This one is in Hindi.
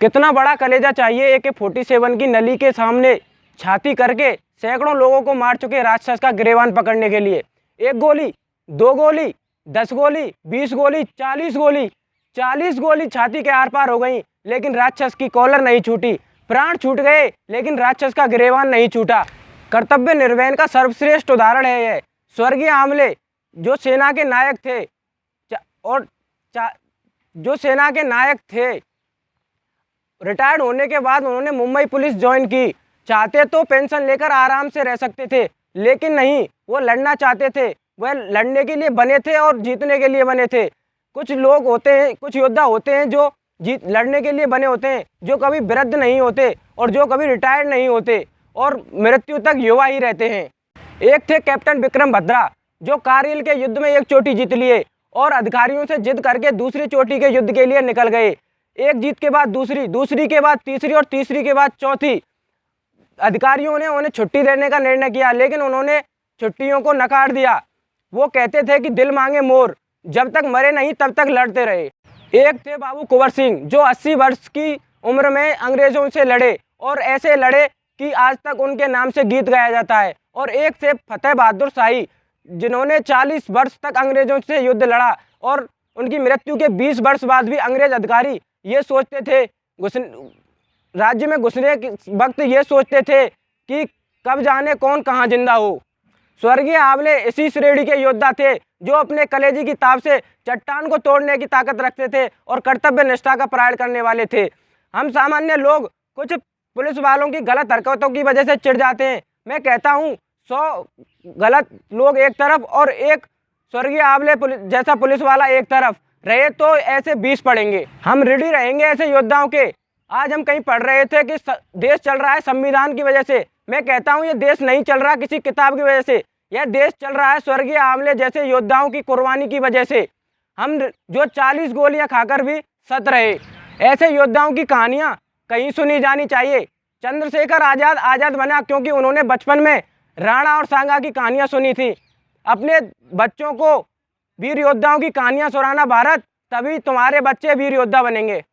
कितना बड़ा कलेजा चाहिए AK-47 की नली के सामने छाती करके सैकड़ों लोगों को मार चुके राक्षस का गिरेबान पकड़ने के लिए। 1 गोली, 2 गोली, 10 गोली, 20 गोली, 40 गोली छाती के आर पार हो गई, लेकिन राक्षस की कॉलर नहीं छूटी। प्राण छूट गए लेकिन राक्षस का गिरेबान नहीं छूटा। कर्तव्य निर्वहन का सर्वश्रेष्ठ उदाहरण है यह। स्वर्गीय आमले जो सेना के नायक थे जो सेना के नायक थे, रिटायर्ड होने के बाद उन्होंने मुंबई पुलिस ज्वाइन की। चाहते तो पेंशन लेकर आराम से रह सकते थे, लेकिन नहीं, वो लड़ना चाहते थे। वह लड़ने के लिए बने थे और जीतने के लिए बने थे। कुछ लोग होते हैं, कुछ योद्धा होते हैं जो लड़ने के लिए बने होते हैं, जो कभी वृद्ध नहीं होते और जो कभी रिटायर्ड नहीं होते और मृत्यु तक युवा ही रहते हैं। एक थे कैप्टन विक्रम भद्रा, जो कारगिल के युद्ध में एक चोटी जीत लिए और अधिकारियों से जिद करके दूसरी चोटी के युद्ध के लिए निकल गए। एक जीत के बाद दूसरी, दूसरी के बाद तीसरी और तीसरी के बाद चौथी। अधिकारियों ने उन्हें छुट्टी देने का निर्णय किया, लेकिन उन्होंने छुट्टियों को नकार दिया। वो कहते थे कि दिल मांगे मोर, जब तक मरे नहीं तब तक लड़ते रहे। एक थे बाबू कुंवर सिंह, जो 80 वर्ष की उम्र में अंग्रेजों से लड़े और ऐसे लड़े कि आज तक उनके नाम से गीत गाया जाता है। और एक थे फतेह बहादुर शाही, जिन्होंने 40 वर्ष तक अंग्रेजों से युद्ध लड़ा और उनकी मृत्यु के 20 वर्ष बाद भी अंग्रेज अधिकारी ये सोचते थे, राज्य में घुसने के वक्त ये सोचते थे कि कब जाने कौन कहाँ जिंदा हो। स्वर्गीय आमले इसी श्रेणी के योद्धा थे, जो अपने कलेजी की ताप से चट्टान को तोड़ने की ताकत रखते थे और कर्तव्य निष्ठा का प्राण करने वाले थे। हम सामान्य लोग कुछ पुलिस वालों की गलत हरकतों की वजह से चिढ़ जाते हैं। मैं कहता हूँ 100 गलत लोग एक तरफ और एक स्वर्गीय आमले जैसा पुलिस वाला एक तरफ रहे तो ऐसे 20 पड़ेंगे। हम रेडी रहेंगे ऐसे योद्धाओं के। आज हम कहीं पढ़ रहे थे कि देश चल रहा है संविधान की वजह से। मैं कहता हूँ ये देश नहीं चल रहा किसी किताब की वजह से, यह देश चल रहा है स्वर्गीय आमले जैसे योद्धाओं की कुर्बानी की वजह से। हम जो 40 गोलियां खाकर भी सत रहे, ऐसे योद्धाओं की कहानियां कहीं सुनी जानी चाहिए। चंद्रशेखर आजाद बना क्योंकि उन्होंने बचपन में राणा और सांगा की कहानियां सुनी थी। अपने बच्चों को वीर योद्धाओं की कहानियां सुनाना भारत, तभी तुम्हारे बच्चे वीर योद्धा बनेंगे।